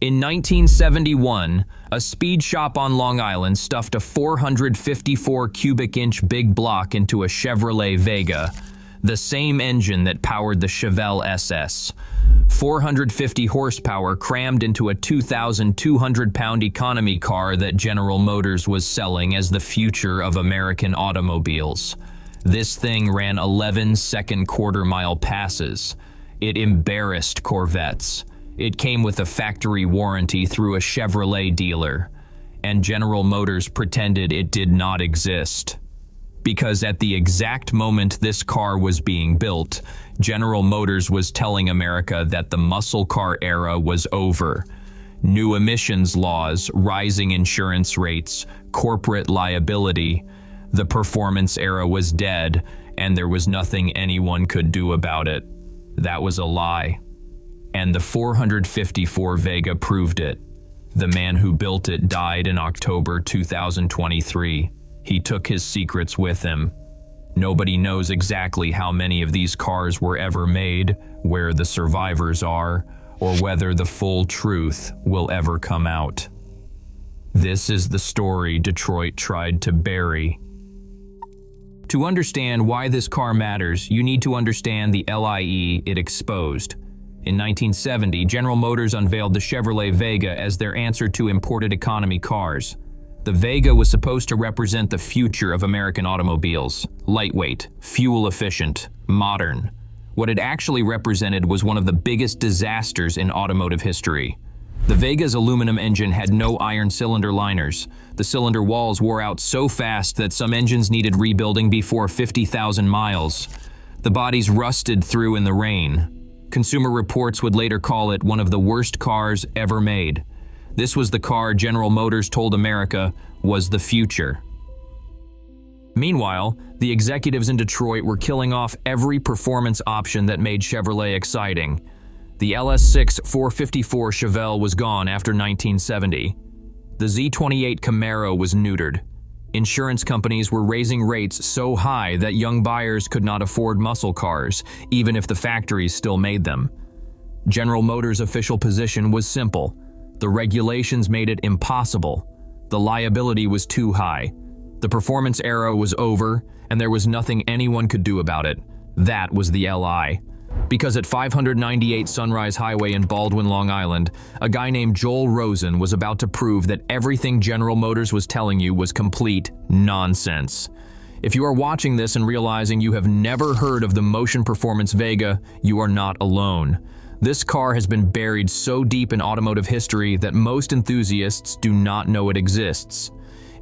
In 1971, a speed shop on Long Island stuffed a 454 cubic inch big block into a Chevrolet Vega, the same engine that powered the Chevelle SS. 450 horsepower crammed into a 2,200-pound economy car that General Motors was selling as the future of American automobiles. This thing ran 11 second quarter-mile passes. It embarrassed Corvettes. It came with a factory warranty through a Chevrolet dealer, and General Motors pretended it did not exist. Because at the exact moment this car was being built, General Motors was telling America that the muscle car era was over. New emissions laws, rising insurance rates, corporate liability. The performance era was dead, and there was nothing anyone could do about it. That was a lie. And the 454 Vega proved it. The man who built it died in October 2023. He took his secrets with him. Nobody knows exactly how many of these cars were ever made, where the survivors are, or whether the full truth will ever come out. This is the story Detroit tried to bury. To understand why this car matters, you need to understand the LIE it exposed. In 1970, General Motors unveiled the Chevrolet Vega as their answer to imported economy cars. The Vega was supposed to represent the future of American automobiles. Lightweight, fuel-efficient, modern. What it actually represented was one of the biggest disasters in automotive history. The Vega's aluminum engine had no iron cylinder liners. The cylinder walls wore out so fast that some engines needed rebuilding before 50,000 miles. The bodies rusted through in the rain. Consumer Reports would later call it one of the worst cars ever made. This was the car General Motors told America was the future. Meanwhile, the executives in Detroit were killing off every performance option that made Chevrolet exciting. The LS6 454 Chevelle was gone after 1970. The Z28 Camaro was neutered. Insurance companies were raising rates so high that young buyers could not afford muscle cars, even if the factories still made them. General Motors' official position was simple. The regulations made it impossible. The liability was too high. The performance era was over, and there was nothing anyone could do about it. That was the LI. Because at 598 Sunrise Highway in Baldwin, Long Island, a guy named Joel Rosen was about to prove that everything General Motors was telling you was complete nonsense. If you are watching this and realizing you have never heard of the Motion Performance Vega, you are not alone. This car has been buried so deep in automotive history that most enthusiasts do not know it exists.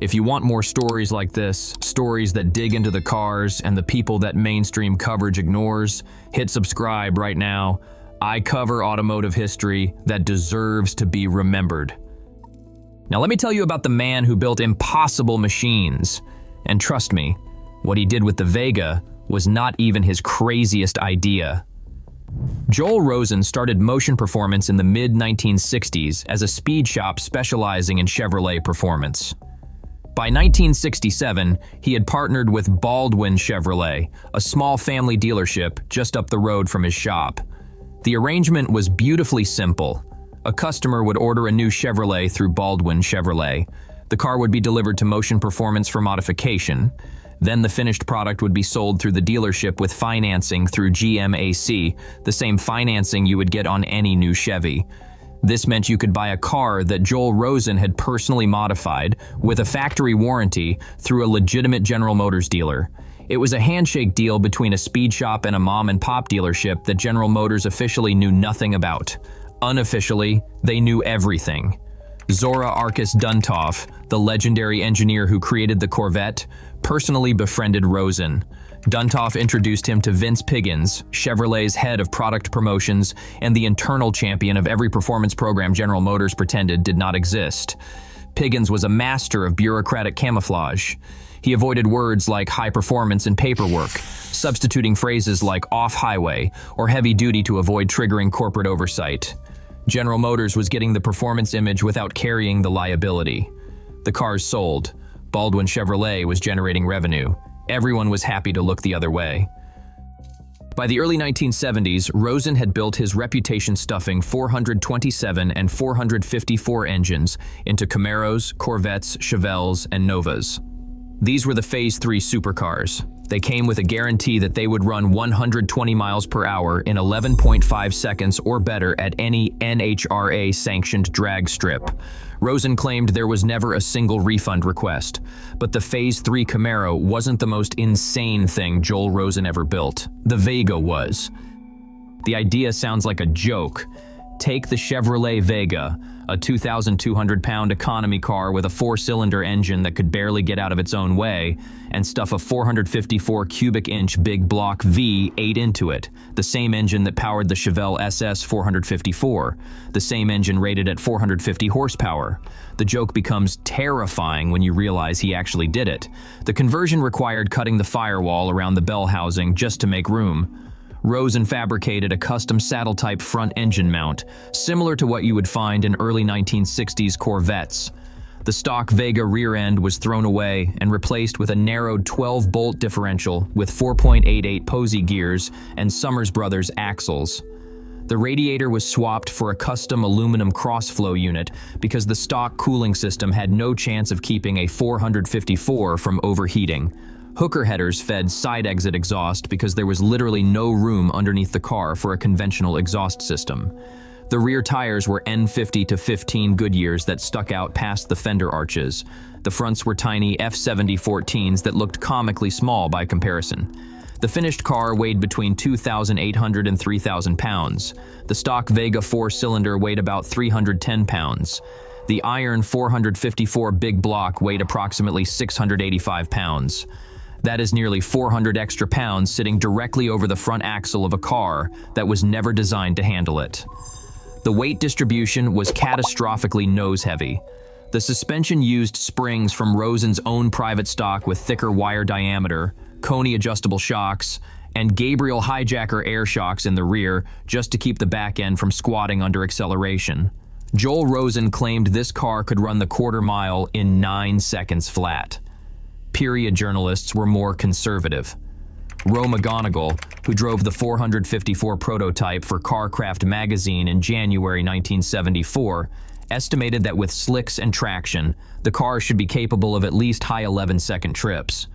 If you want more stories like this, stories that dig into the cars and the people that mainstream coverage ignores, hit subscribe right now. I cover automotive history that deserves to be remembered. Now let me tell you about the man who built impossible machines. And trust me, what he did with the Vega was not even his craziest idea. Joel Rosen started Motion Performance in the mid-1960s as a speed shop specializing in Chevrolet performance. By 1967, he had partnered with Baldwin Chevrolet, a small family dealership just up the road from his shop. The arrangement was beautifully simple. A customer would order a new Chevrolet through Baldwin Chevrolet. The car would be delivered to Motion Performance for modification. Then the finished product would be sold through the dealership with financing through GMAC, the same financing you would get on any new Chevy. This meant you could buy a car that Joel Rosen had personally modified with a factory warranty through a legitimate General Motors dealer. It was a handshake deal between a speed shop and a mom-and-pop dealership that General Motors officially knew nothing about. Unofficially, they knew everything. Zora Arkus Duntov, the legendary engineer who created the Corvette, personally befriended Rosen. Duntov introduced him to Vince Piggins, Chevrolet's head of product promotions and the internal champion of every performance program General Motors pretended did not exist. Piggins was a master of bureaucratic camouflage. He avoided words like high performance and paperwork, substituting phrases like off-highway or heavy-duty to avoid triggering corporate oversight. General Motors was getting the performance image without carrying the liability. The cars sold. Baldwin Chevrolet was generating revenue. Everyone was happy to look the other way. By the early 1970s, Rosen had built his reputation stuffing 427 and 454 engines into Camaros, Corvettes, Chevelles, and Novas. These were the Phase 3 supercars. They came with a guarantee that they would run 120 miles per hour in 11.5 seconds or better at any NHRA-sanctioned drag strip. Rosen claimed there was never a single refund request, but the Phase 3 Camaro wasn't the most insane thing Joel Rosen ever built. The Vega was. The idea sounds like a joke. Take the Chevrolet Vega, a 2,200-pound economy car with a 4-cylinder engine that could barely get out of its own way, and stuff a 454 cubic inch big block V8 into it, the same engine that powered the Chevelle SS 454, the same engine rated at 450 horsepower. The joke becomes terrifying when you realize he actually did it. The conversion required cutting the firewall around the bell housing just to make room. Rosen fabricated a custom saddle-type front engine mount, similar to what you would find in early 1960s Corvettes. The stock Vega rear end was thrown away and replaced with a narrowed 12-bolt differential with 4.88 Posey gears and Summers Brothers axles. The radiator was swapped for a custom aluminum crossflow unit because the stock cooling system had no chance of keeping a 454 from overheating. Hooker headers fed side exit exhaust because there was literally no room underneath the car for a conventional exhaust system. The rear tires were N50 to 15 Goodyears that stuck out past the fender arches. The fronts were tiny F70 14s that looked comically small by comparison. The finished car weighed between 2,800 and 3,000 pounds. The stock Vega 4-cylinder weighed about 310 pounds. The iron 454 big block weighed approximately 685 pounds. That is nearly 400 extra pounds sitting directly over the front axle of a car that was never designed to handle it. The weight distribution was catastrophically nose-heavy. The suspension used springs from Rosen's own private stock with thicker wire diameter, Coney adjustable shocks, and Gabriel hijacker air shocks in the rear just to keep the back end from squatting under acceleration. Joel Rosen claimed this car could run the quarter mile in 9 seconds flat. Period journalists were more conservative. Ro McGonigal, who drove the 454 prototype for Carcraft magazine in January 1974, estimated that with slicks and traction, the car should be capable of at least high 11-second trips.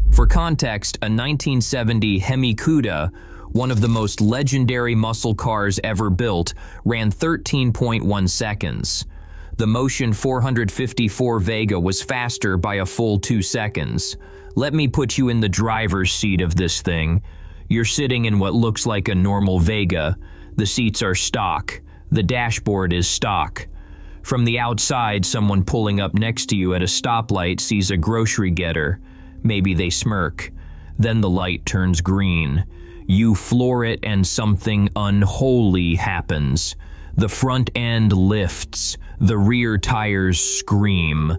For context, a 1970 Hemi Cuda, one of the most legendary muscle cars ever built, ran 13.1 seconds. The Motion 454 Vega was faster by a full 2 seconds. Let me put you in the driver's seat of this thing. You're sitting in what looks like a normal Vega. The seats are stock. The dashboard is stock. From the outside, someone pulling up next to you at a stoplight sees a grocery getter. Maybe they smirk. Then the light turns green. You floor it and something unholy happens. The front end lifts. The rear tires scream.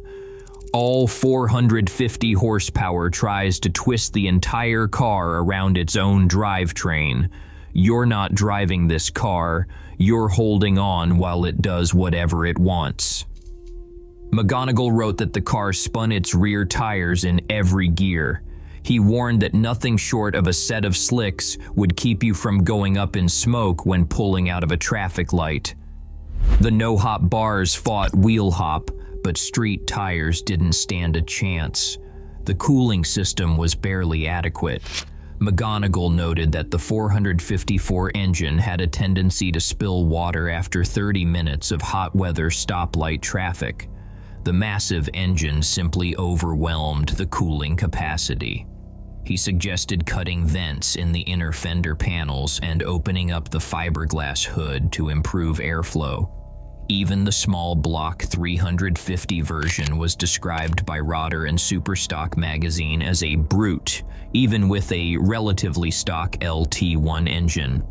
All 450 horsepower tries to twist the entire car around its own drivetrain. You're not driving this car. You're holding on while it does whatever it wants. McGonigal wrote that the car spun its rear tires in every gear. He warned that nothing short of a set of slicks would keep you from going up in smoke when pulling out of a traffic light. The no-hop bars fought wheel hop, but street tires didn't stand a chance. The cooling system was barely adequate. McGonigal noted that the 454 engine had a tendency to spill water after 30 minutes of hot weather stoplight traffic. The massive engine simply overwhelmed the cooling capacity. He suggested cutting vents in the inner fender panels and opening up the fiberglass hood to improve airflow. Even the small block 350 version was described by Rodder and Superstock magazine as a brute, even with a relatively stock LT1 engine.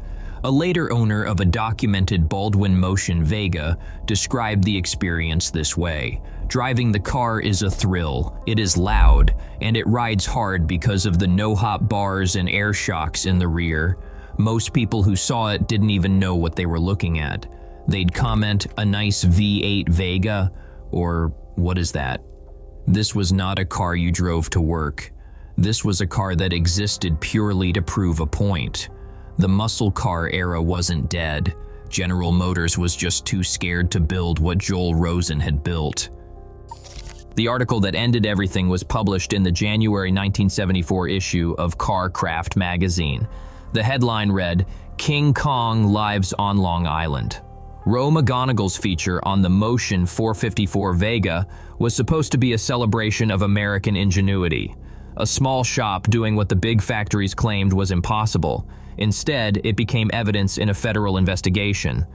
A later owner of a documented Baldwin Motion Vega described the experience this way. Driving the car is a thrill, it is loud, and it rides hard because of the no-hop bars and air shocks in the rear. Most people who saw it didn't even know what they were looking at. They'd comment, "A nice V8 Vega," or "What is that?" This was not a car you drove to work. This was a car that existed purely to prove a point. The muscle car era wasn't dead. General Motors was just too scared to build what Joel Rosen had built. The article that ended everything was published in the January 1974 issue of Carcraft magazine. The headline read, "King Kong Lives on Long Island." Ro McGonigal's feature on the Motion 454 Vega was supposed to be a celebration of American ingenuity. A small shop doing what the big factories claimed was impossible. Instead, it became evidence in a federal investigation.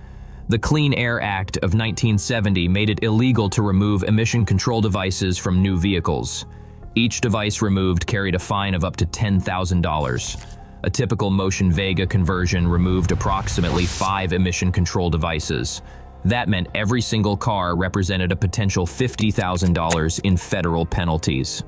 The Clean Air Act of 1970 made it illegal to remove emission control devices from new vehicles. Each device removed carried a fine of up to $10,000. A typical Motion Vega conversion removed approximately 5 emission control devices. That meant every single car represented a potential $50,000 in federal penalties.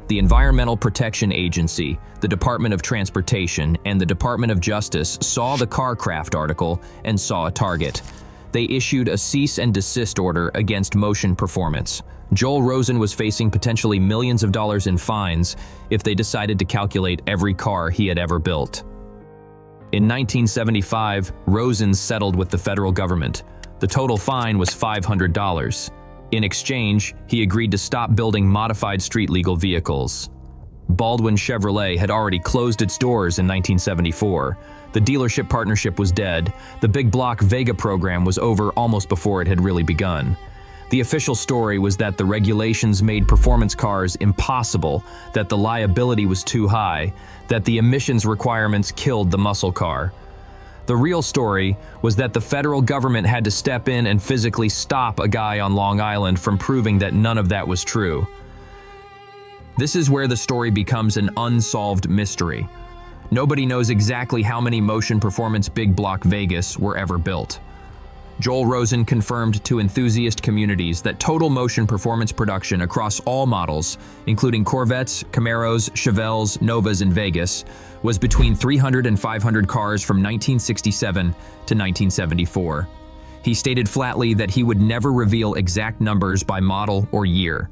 The Environmental Protection Agency, the Department of Transportation, and the Department of Justice saw the Carcraft article and saw a target. They issued a cease and desist order against Motion Performance. Joel Rosen was facing potentially millions of dollars in fines if they decided to calculate every car he had ever built. In 1975, Rosen settled with the federal government. The total fine was $500. In exchange, he agreed to stop building modified street-legal vehicles. Baldwin Chevrolet had already closed its doors in 1974. The dealership partnership was dead. The big block Vega program was over almost before it had really begun. The official story was that the regulations made performance cars impossible, that the liability was too high, that the emissions requirements killed the muscle car. The real story was that the federal government had to step in and physically stop a guy on Long Island from proving that none of that was true. This is where the story becomes an unsolved mystery. Nobody knows exactly how many Motion Performance big block Vegas were ever built. Joel Rosen confirmed to enthusiast communities that total Motion Performance production across all models, including Corvettes, Camaros, Chevelles, Novas, and Vegas, was between 300 and 500 cars from 1967 to 1974. He stated flatly that he would never reveal exact numbers by model or year.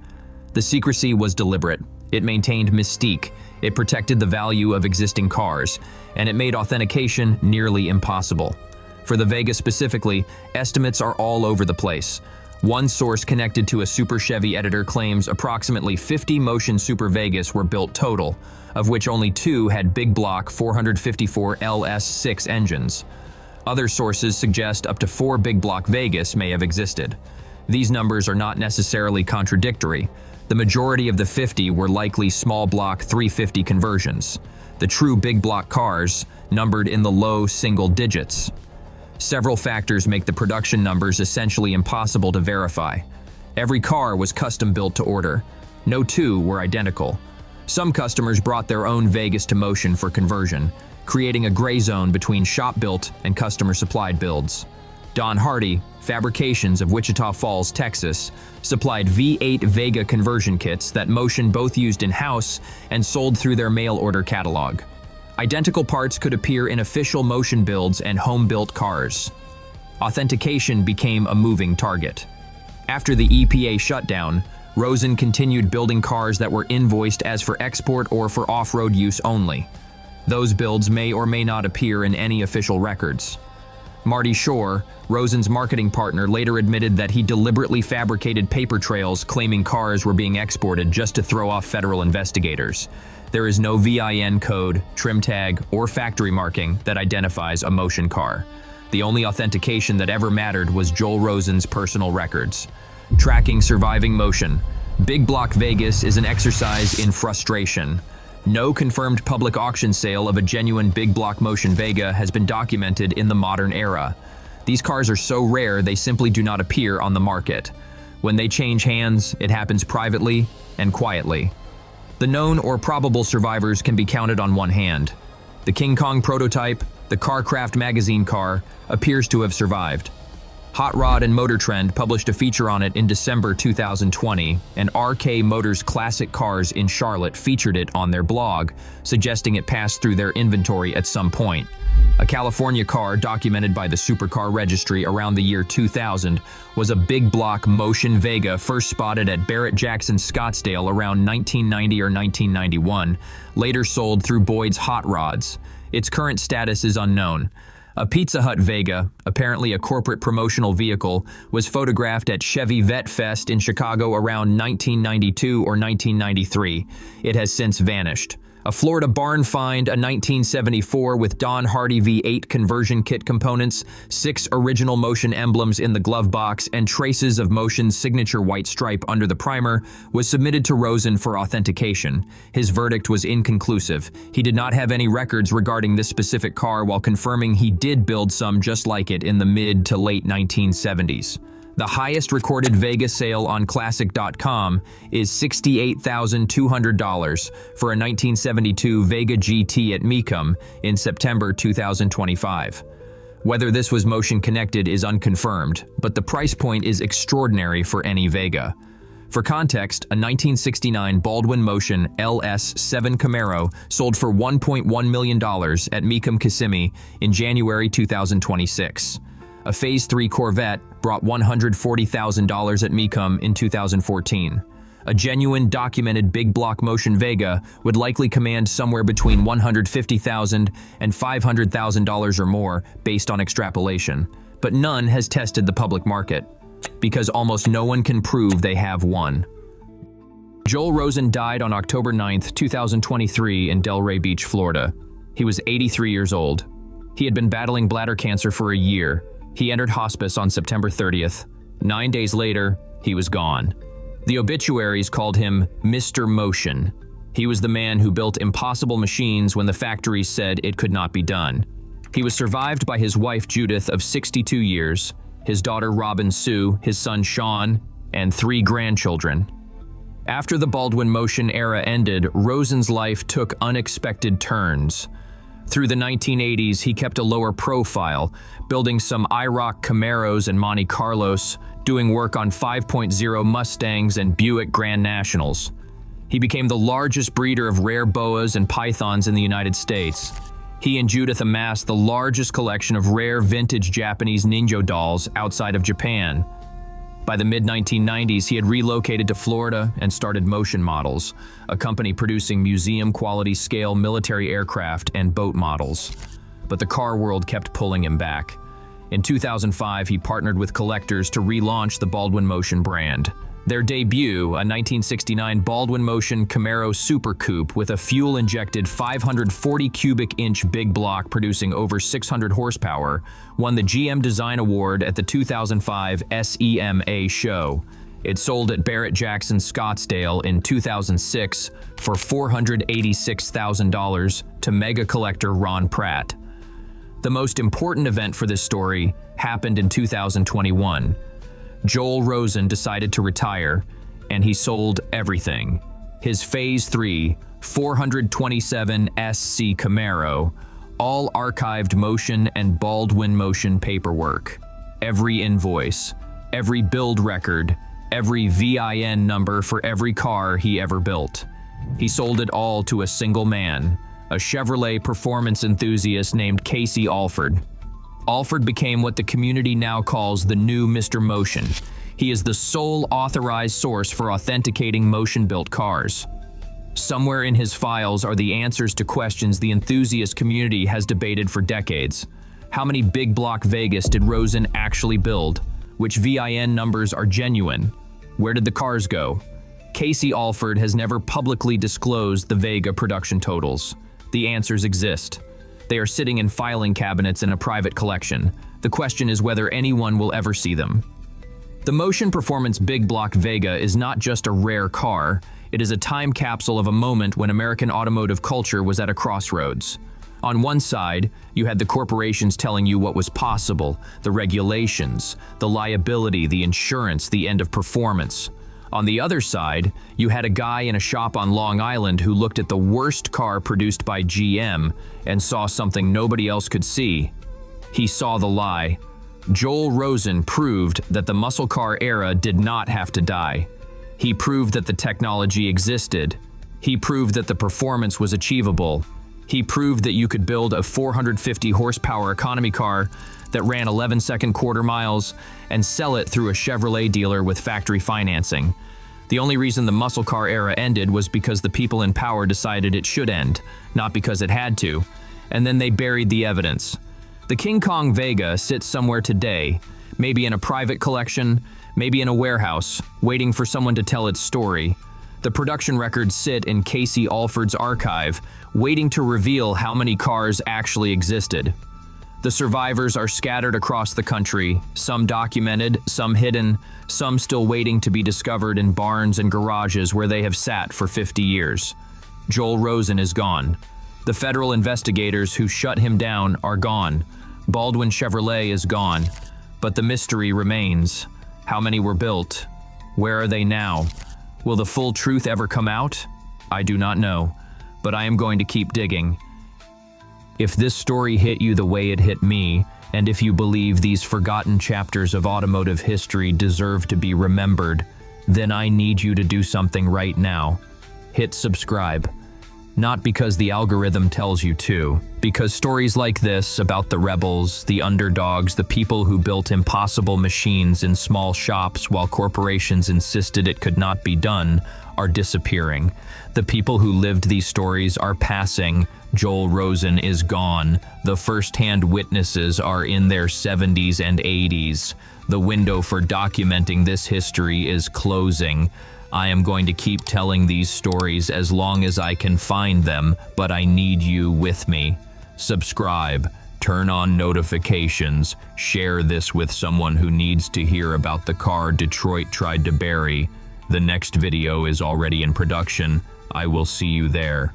The secrecy was deliberate. It maintained mystique, it protected the value of existing cars, and it made authentication nearly impossible. For the Vega specifically, estimates are all over the place. One source connected to a Super Chevy editor claims approximately 50 Motion Super Vegas were built total, of which only 2 had big block 454 LS6 engines. Other sources suggest up to 4 big block Vegas may have existed. These numbers are not necessarily contradictory. The majority of the 50 were likely small block 350 conversions. The true big block cars numbered in the low single digits. Several factors make the production numbers essentially impossible to verify. Every car was custom built to order. No 2 were identical. Some customers brought their own Vegas to Motion for conversion, creating a gray zone between shop-built and customer-supplied builds. Don Hardy, Fabrications of Wichita Falls, Texas, supplied V8 Vega conversion kits that Motion both used in-house and sold through their mail order catalog. Identical parts could appear in official Motion builds and home-built cars. Authentication became a moving target. After the EPA shutdown, Rosen continued building cars that were invoiced as for export or for off-road use only. Those builds may or may not appear in any official records. Marty Shore, Rosen's marketing partner, later admitted that he deliberately fabricated paper trails claiming cars were being exported just to throw off federal investigators. There is no VIN code, trim tag, or factory marking that identifies a Motion car. The only authentication that ever mattered was Joel Rosen's personal records. Tracking surviving Motion. Big Block Vegas is an exercise in frustration. No confirmed public auction sale of a genuine Big Block Motion Vega has been documented in the modern era. These cars are so rare they simply do not appear on the market. When they change hands, it happens privately and quietly. The known or probable survivors can be counted on one hand. The King Kong prototype, the Carcraft magazine car, appears to have survived. Hot Rod and Motor Trend published a feature on it in December 2020, and RK Motors Classic Cars in Charlotte featured it on their blog, suggesting it passed through their inventory at some point. A California car documented by the Supercar Registry around the year 2000 was a big block Motion Vega first spotted at Barrett-Jackson Scottsdale around 1990 or 1991, later sold through Boyd's Hot Rods. Its current status is unknown. A Pizza Hut Vega, apparently a corporate promotional vehicle, was photographed at Chevy Vet Fest in Chicago around 1992 or 1993. It has since vanished. A Florida barn find, a 1974 with Don Hardy V8 conversion kit components, 6 original Motion emblems in the glove box, and traces of Motion's signature white stripe under the primer, was submitted to Rosen for authentication. His verdict was inconclusive. He did not have any records regarding this specific car, while confirming he did build some just like it in the mid to late 1970s. The highest recorded Vega sale on Classic.com is $68,200 for a 1972 Vega GT at Mecum in September 2025. Whether this was motion connected is unconfirmed, but the price point is extraordinary for any Vega. For context, a 1969 Baldwin Motion LS7 Camaro sold for $1.1 million at Mecum Kissimmee in January 2026. A Phase 3 Corvette brought $140,000 at Mecum in 2014. A genuine, documented big block Motion Vega would likely command somewhere between $150,000 and $500,000 or more based on extrapolation, but none has tested the public market, because almost no one can prove they have one. Joel Rosen died on October 9, 2023 in Delray Beach, Florida. He was 83 years old. He had been battling bladder cancer for a year. He entered hospice on September 30th. 9 days later, he was gone. The obituaries called him Mr. Motion. He was the man who built impossible machines when the factories said it could not be done. He was survived by his wife Judith of 62 years, his daughter Robin Sue, his son Sean, and 3 grandchildren. After the Baldwin Motion era ended, Rosen's life took unexpected turns. Through the 1980s, he kept a lower profile, building some IROC Camaros and Monte Carlos, doing work on 5.0 Mustangs and Buick Grand Nationals. He became the largest breeder of rare boas and pythons in the United States. He and Judith amassed the largest collection of rare vintage Japanese ninja dolls outside of Japan. By the mid-1990s, he had relocated to Florida and started Motion Models, a company producing museum-quality scale military aircraft and boat models. But the car world kept pulling him back. In 2005, he partnered with collectors to relaunch the Baldwin Motion brand. Their debut, a 1969 Baldwin Motion Camaro Super Coupe with a fuel-injected 540 cubic inch big block producing over 600 horsepower, won the GM Design Award at the 2005 SEMA show. It sold at Barrett-Jackson Scottsdale in 2006 for $486,000 to mega collector Ron Pratt. The most important event for this story happened in 2021. Joel Rosen decided to retire, and he sold everything. His Phase 3 427 SC Camaro, all archived Motion and Baldwin Motion paperwork, every invoice, every build record, every VIN number for every car he ever built. He sold it all to a single man, a Chevrolet performance enthusiast named Casey Alford. Alford became what the community now calls the new Mr. Motion. He is the sole authorized source for authenticating Motion-built cars. Somewhere in his files are the answers to questions the enthusiast community has debated for decades. How many big block Vegas did Rosen actually build? Which VIN numbers are genuine? Where did the cars go? Casey Alford has never publicly disclosed the Vega production totals. The answers exist. They are sitting in filing cabinets in a private collection. The question is whether anyone will ever see them. The Motion Performance Big Block Vega is not just a rare car, it is a time capsule of a moment when American automotive culture was at a crossroads. On one side, you had the corporations telling you what was possible, the regulations, the liability, the insurance, the end of performance. On the other side, you had a guy in a shop on Long Island who looked at the worst car produced by GM and saw something nobody else could see. He saw the lie. Joel Rosen proved that the muscle car era did not have to die. He proved that the technology existed. He proved that the performance was achievable. He proved that you could build a 450 horsepower economy car that ran 11-second quarter miles and sell it through a Chevrolet dealer with factory financing. The only reason the muscle car era ended was because the people in power decided it should end, not because it had to. And then they buried the evidence. The King Kong Vega sits somewhere today, maybe in a private collection, maybe in a warehouse, waiting for someone to tell its story. The production records sit in Casey Alford's archive, waiting to reveal how many cars actually existed. The survivors are scattered across the country, some documented, some hidden, some still waiting to be discovered in barns and garages where they have sat for 50 years. Joel Rosen is gone. The federal investigators who shut him down are gone. Baldwin Chevrolet is gone. But the mystery remains. How many were built? Where are they now? Will the full truth ever come out? I do not know, but I am going to keep digging. If this story hit you the way it hit me, and if you believe these forgotten chapters of automotive history deserve to be remembered, then I need you to do something right now. Hit subscribe. Not because the algorithm tells you to, because stories like this about the rebels, the underdogs, the people who built impossible machines in small shops while corporations insisted it could not be done, are disappearing. The people who lived these stories are passing. Joel Rosen is gone. The first-hand witnesses are in their 70s and 80s. The window for documenting this history is closing. I am going to keep telling these stories as long as I can find them, but I need you with me. Subscribe, turn on notifications, share this with someone who needs to hear about the car Detroit tried to bury. The next video is already in production. I will see you there.